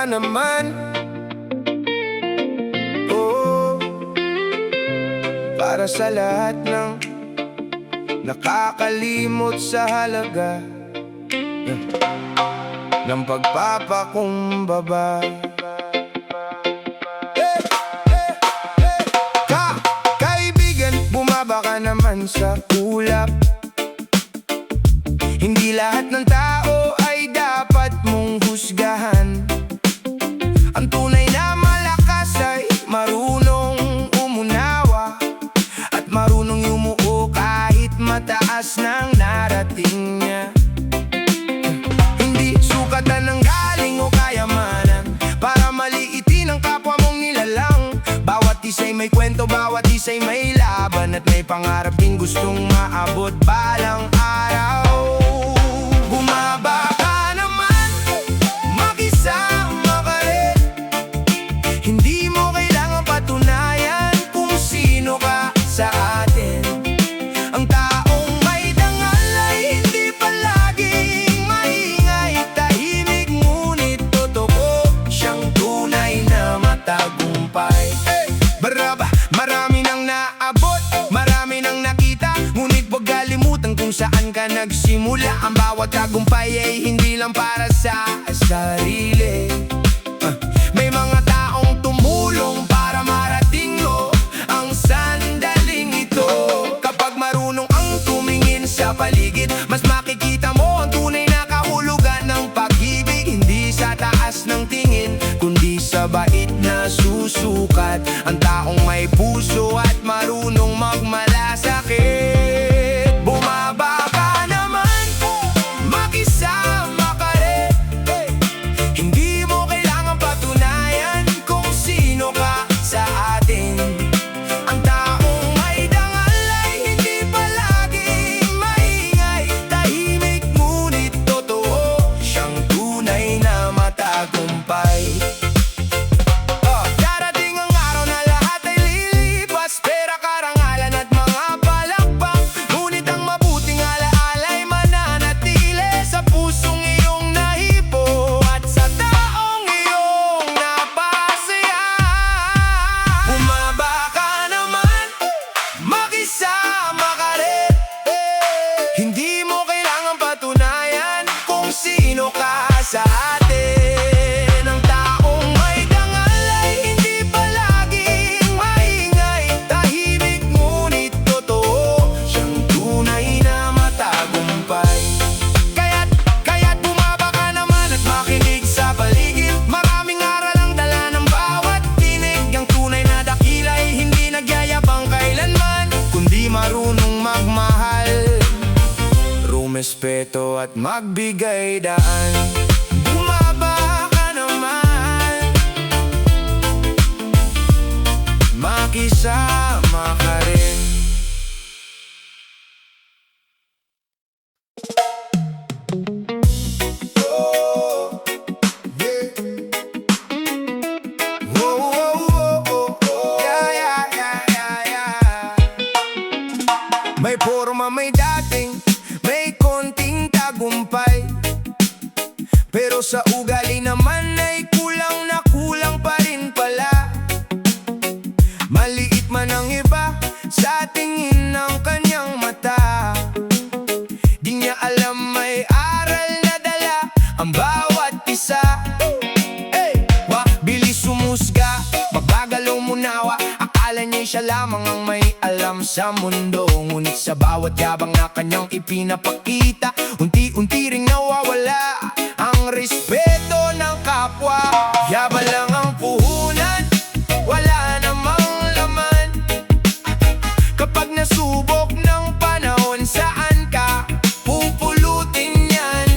naman. Oh, para sa lahat ng nakakalimot sa halaga ng pagpapakumbaba. Kaibigan, bumaba ka naman sa ulap. Hindi lahat ng tao ay dapat mong husgahan. Ang tunay na malakas ay marunong umunawa at marunong yumuo kahit mataas ng narating niya. Hindi sukatan ng galing o kayamanan para maliitin ang kapwa mong nilalang. Bawat isa'y may kwento, bawat isa'y may laban at may pangarap din gustong maabot balang araw. Bumaba ka naman, makisama ka rin. Hindi mo kailangan patunayan kung sino ka sa atin. Ang taong may dangal ay hindi palaging maingay. Tahimik ngunit totoo, siyang tunay na matagumpay. Baraba, marami nang naabot, marami nang nakita, ngunit huwag kalimutan kung saan ka nagsimula. Ang bawat tagumpay ay hindi lang para sa sarili. May mga taong tumulong para marating mo ang sandaling ito. Kapag marunong ang tumingin sa paligid, mas makikita mo ang tunay na kahulugan ng pag-ibig. Hindi sa taas ng tingin, kundi sa bait na susukat. Ang taong may puso at marunong magmalasakit. Bumaba ka naman, makisama ka rin. Hindi mo kailangan patunayan kung sino ka sa atin. Ang taong may dangal ay hindi palaging maingay. Tahimik ngunit totoo, siyang tunay na matagumpay. Darating ang araw na lahat ay lilipas, pera, karangalan at mga palakpak. Ngunit ang mabuting alaala ay mananatili sa pusong iyong nahipo at sa taong iyong napasaya. Bumaba ka naman, makisama ka rin. Hindi mo kailangan patunayan kung sino ka sa atin. Ang taong may dangal ay hindi palaging maingay. Tahimik ngunit totoo, siyang tunay na matagumpay. Kaya't bumaba ka naman at makinig sa paligid. Maraming aral ang dala ng bawat tinig. Ang tunay na dakila ay hindi nagyayabang kailanman, kundi marunong magmahal, rumespeto at magbigay daan. Bumaba ka naman, makisama ka rin. Oh, yeah. Whoa, whoa, whoa, whoa, whoa. Yeah. May forma, may dating, may konting tagumpay, pero sa ugali naman ay kulang na kulang pa rin pala. Maliit man ang iba sa tingin ng kanyang mata, di niya alam may aral na dala ang bawat isa. Bilis sumusga, mabagal umunawa. Akala niya siya lamang ang may alam sa mundo. Ngunit sa bawat yabang na kanyang ipinapakita, unti-unti ring nawawala ang respeto ng kapwa. Yabang lang ang puhunan, wala namang laman. Kapag nasubok ng panahon, saan ka pupulutin yan?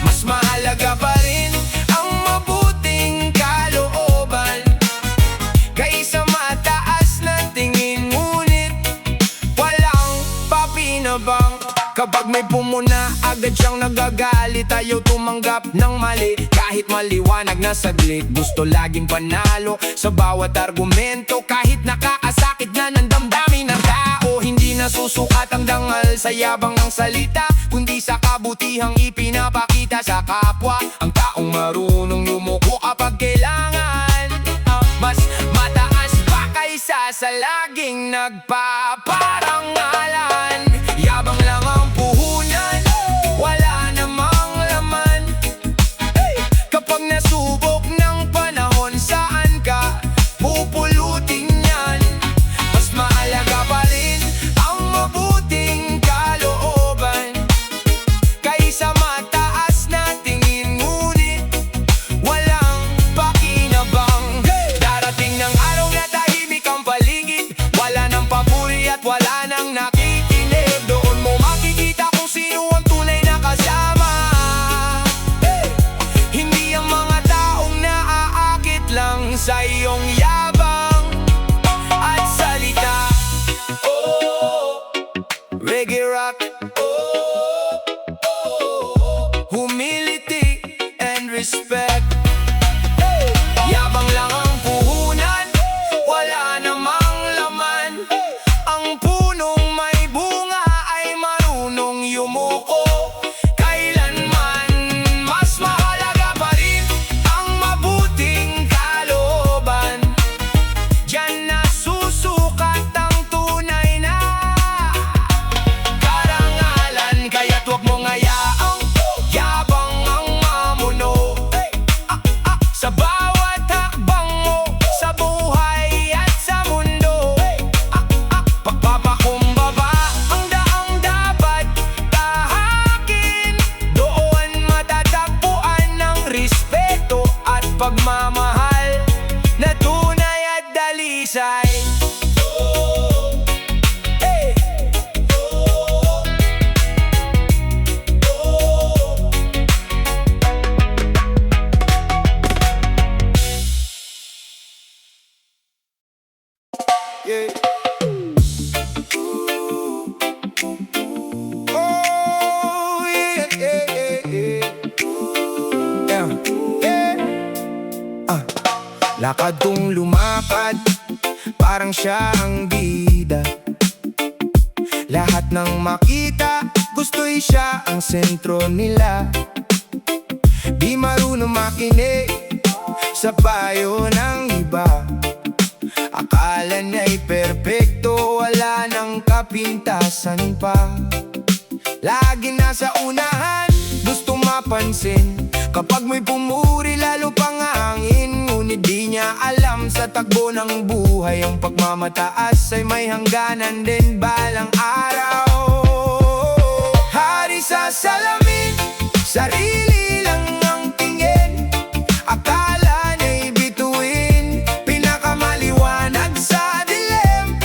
Mas mahalaga pa rin ang mabuting kalooban kaysa mataas na tingin, ngunit walang papinabang. Kapag may pumuna, agad siyang nagagalit. Ayaw tumanggap ng mali, kahit maliwanag na saglit. Gusto laging panalo sa bawat argumento, kahit nakakasakit na ng damdamin ng tao. Hindi nasusukat ang dangal sa yabang ng salita, kundi sa kabutihang ipinapakita sa kapwa. Ang taong marunong yumuko kapag kailangan. Mas mataas pa kaysa sa laging nagpaparangalan. Yabang lang ang puhunan, wala namang laman. Kapag nasubok ng panahon, saan ka pupulutin yan? Mas mahalaga pa rin ang mabuting kalooban kaysa mataas na tingin, ngunit walang pakinabang. Darating ng araw na tahimik ang paligid, wala nang papuri at wala nang nakikinig. Doon mo makikita kung sino ang tunay na kasama. Hindi ang mga taong naaakit lang sa iyong yabang at salita. Reggae rock, humility and respect. Yabang lang ang puhunan, wala namang laman. Ang punong may bunga ay marunong yumuko. Kailanman mas mahalaga pa rin ang mabuting kalooban. Diyan nasusukat ang tunay na karangalan. Kaya't huwag mong hayaang yabang ang mamuno sa bawat hakbang mo sa buhay at sa mundo. Pagpapakumbaba ang daang dapat tahakin. Doon matatagpuan ng respeto at pagmamahal na tunay at dalisay. Yeah. Oh, yeah, yeah, yeah, yeah. Yeah, yeah. Lakad kong lumakad, parang siya ang bida. Lahat ng makita, gusto'y siya ang sentro nila. Di marunong makinig sa payo ng iba. Akala niya'y perpekto, wala nang kapintasan pa. Lagi nasa unahan, gusto mapansin. Kapag may pumuri, lalo pang hangin. Ngunit di niya alam sa takbo ng buhay, ang pagmamataas ay may hangganan din balang araw. Hari sa salamin, sarili lang ang tingin. Akala niya'y bituin, pinakamaliwanag sa dilim.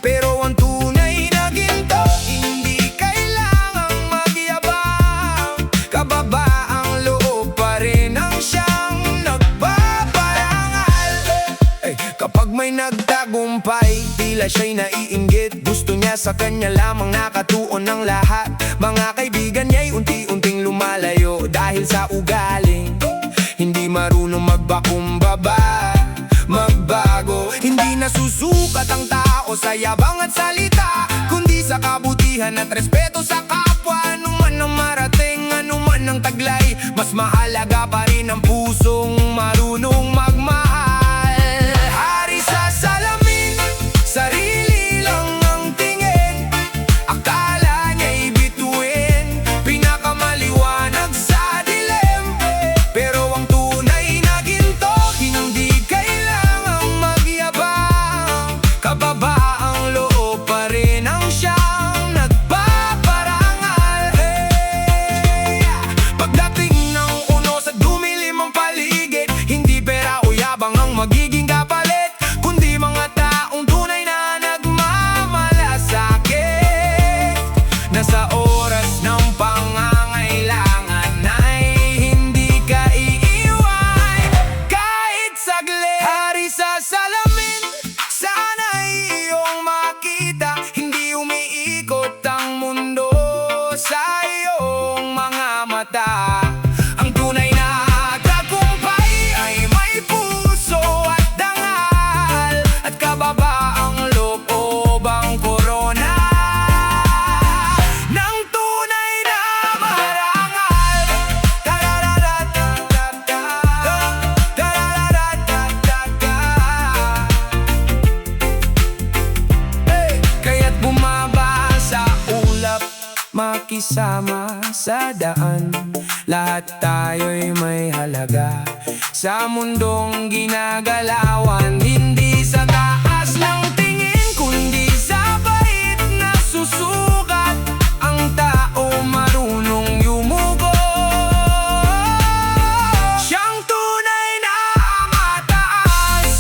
Pero ang tunay na ginto, hindi kailangang magyabang. Kababaang loob pa rin ang siyang nagpaparangal. Kapag may nagtagumpay, tila siya'y naiinggit. Gusto niya sa kanya lamang nakatuon ng lahat. Mga kaibigan niya'y unti-unting lumalayo dahil sa ugaling hindi marunong magpakumbaba, magbago. Hindi nasusukat ang tao sa yabang at salita, kundi sa kabutihan at respeto sa kapwa. Anuman ang marating, anuman ang taglay, mas mahalaga pa rin ang pusong marunong magmahal. Hari sa salamin, sarili lang ang tingin. Akala niya'y bituin, pinakamaliwanag sa dilim. Pero ang tunay na ginto, hindi kailangang magyabang. Kababaang loob pa rin ang siyang nagpaparangal. Pagdating ng uno sa dumilim ang paligid, hindi pera o makisama sa daan. Lahat tayo'y may halaga sa mundong ginagalawan. Hindi sa taas ng tingin, kundi sa bait na susukat. Ang tao marunong yumuko, siyang tunay na mataas.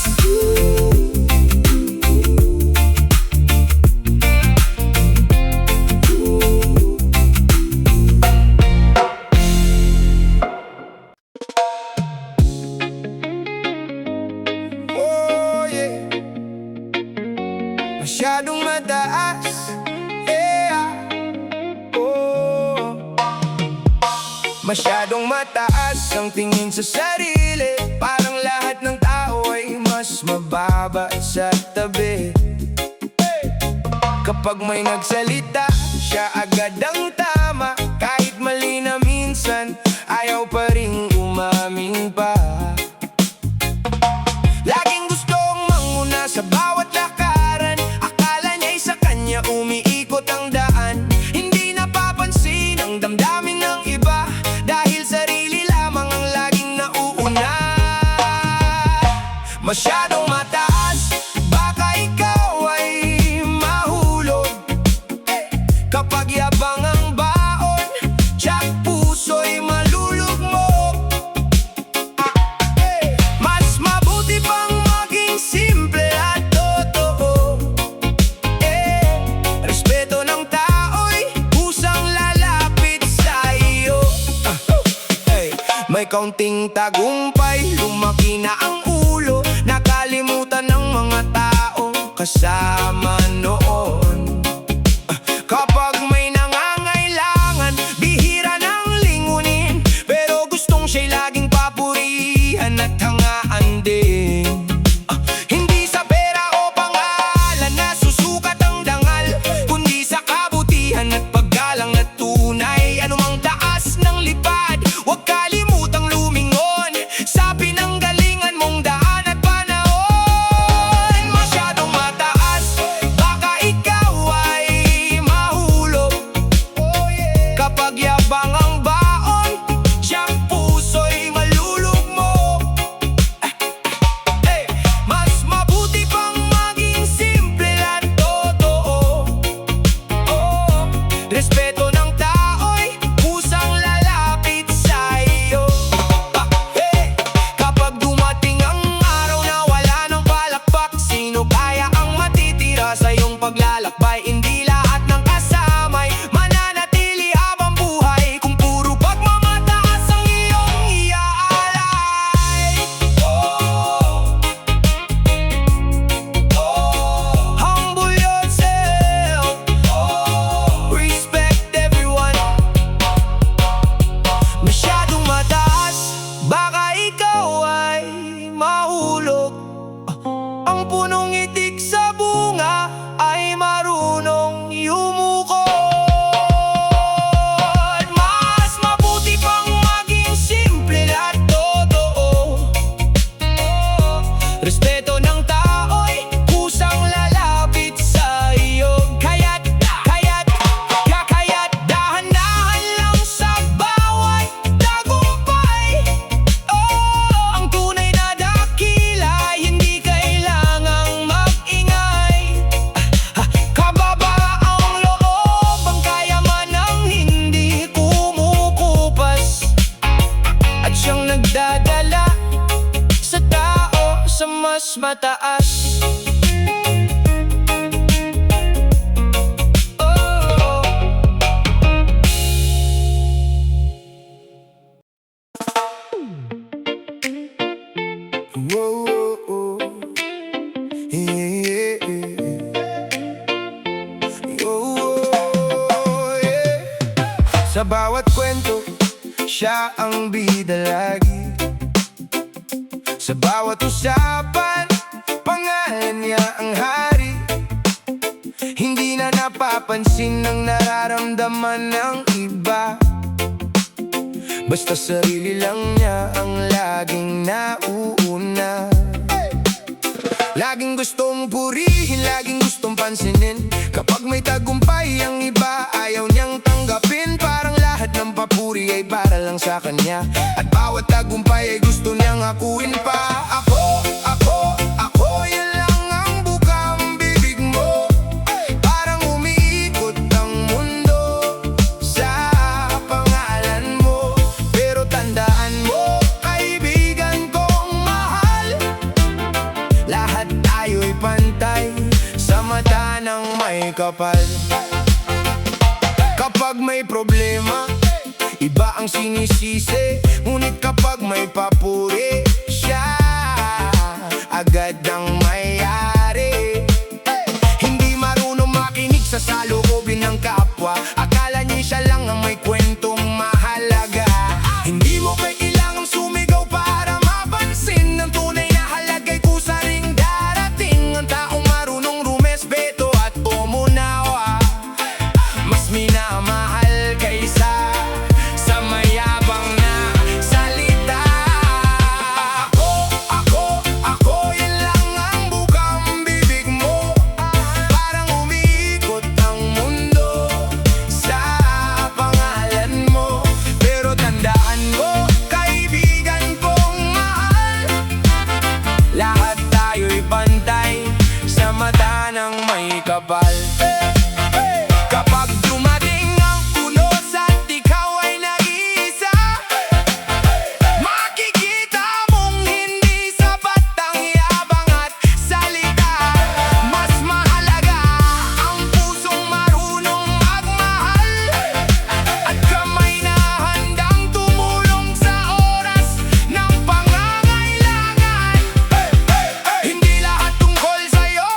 Oh yeah, masyadong mataas. Masyadong mataas ang tingin sa sarili, parang lahat ng tao ay mas mababa sa tabi. Kapag may nagsalita, siya agad ang tama. Kahit mali na minsan, ayaw pa ring umamin pa. Laging gustong manguna sa bawat lakaran, akala niya'y sa kanya umiikot ang daan. Hindi napapansin ang damdamin ng iba, dahil sarili lamang ang laging nauuna. Masyadong mataas, baka ikaw ay mahulog. Kapag yabang ang baon, tiyak puso'y malulugmok. Mas mabuti pang maging simple at totoo. Respeto ng tao'y kusang lalapit sa iyo. May kaunting tagumpay, lumaki na ang ulo. Nakalimutan ng mga tao kasama noon. Kapag may nangangailangan, bihira nang lingunin, pero gustong siya'y laging papurihan at hangaan din. Hindi sa pera o pangalan na susukat ang dangal, kundi sa kabutihan at paggalang na tunay. Anumang taas ng lipad, huwag kalimutang lumingon sa pinanggalingan mong daan at panahon. Masyadong mataas, baka ikaw ay mahulog. Kapag yabang ang baon, tiyang puso'y malulugmok. Mas mabuti pang maging simple at totoo. Respeto ng tao'y kusang lalapit sa iyo. Kapag dumating ang araw na wala ng palakpak, sino kaya ang matitira sa iyong paglalakbay? Hindi lahat ng kasamay mananatili habang buhay, kung puro pagmamataas ang iyong iaalay. Humble yourself, respect everyone. Masyadong mataas, baka ikaw ay mahulog. Ang punong itik sa bunga ay marunong yumukod. Mas mabuti pang maging simple at totoo. Respeto ng tao'y kusang lalapit sa iyo. Kaya't dahan-dahan lang sa bawat tagumpay. Ang tunay na dakila, hindi kailangang mag-ingay. Kababa ang loob, ang kayamanang hindi kumukupas, at siyang nagdadala sa tao sa mas mataas. Whoa, yeah, oh, yeah. Sa bawat kwento, siya ang bida lagi. Sa bawat usapan, pangalan niya ang hari. Hindi na napapansin ang nararamdaman ng iba. Basta sarili lang niya ang laging nauuna. Laging gustong purihin, laging gustong pansinin. Kapag may tagumpay, ang iba ay ayaw niyang tanggapin. Parang lahat ng papuri ay para lang sa kanya, at bawat tagumpay ay gusto niyang akuin pa. Ako, yan lang ang bukang bibig mo. Parang umiikot ang mundo sa pangalan mo. Pero tandaan mo, kaibigan kong mahal, lahat tayo'y pantay sa mata ng may kapal. Kapag may problema, iba ang sinisisi, ngunit kapag may papuri, siya agad ang mayari. Hindi marunong makinig sa saloobin ng kapwa, akala niya siya lang ang may kwentong mahalaga. Hindi mo kailangang sumigaw para mapansin, ang tunay na halaga'y kusa ring darating. Ang taong marunong rumespeto at umunawa, mas minamahal kaysa sa mayabang na salita. Ako, yan lang ang bukang bibig mo. Parang umiikot ang mundo sa pangalan mo. Pero tandaan mo, kaibigan kong mahal, lahat tayo'y pantay sa mata ng may kapal. Kapag dumating ang unos at ikaw ay nag-iisa, makikita mong hindi sapat ang yabang at salita. Mas mahalaga ang pusong marunong magmahal, at kamay na handang tumulong sa oras ng pangangailangan. Hindi lahat tungkol sa'yo,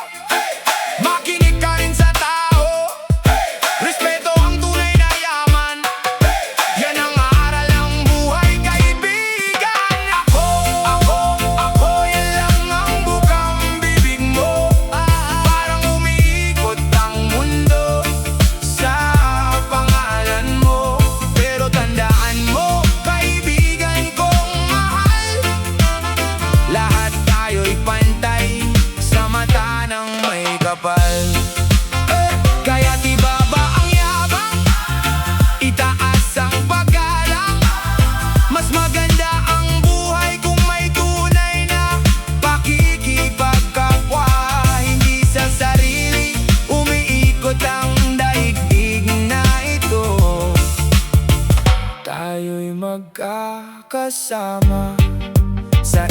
makinig ka rin sa tao. Respeto ang tunay na yaman, yan ang aral ng buhay, kaibigan. Ako, yan lang ang bukang bibig mo. Parang umiikot ang mundo sa pangalan mo. Pero tandaan mo, kaibigan kong mahal, lahat tayo'y pantay sa mata ng may kapal. Kaya't ibaba ang yabang, itaas ang paggalang. Mas maganda ang buhay kung may tunay na pakikipagkapwa. Hindi sa sarili umiikot ang daigdig na ito. Tayo'y magkakasama sa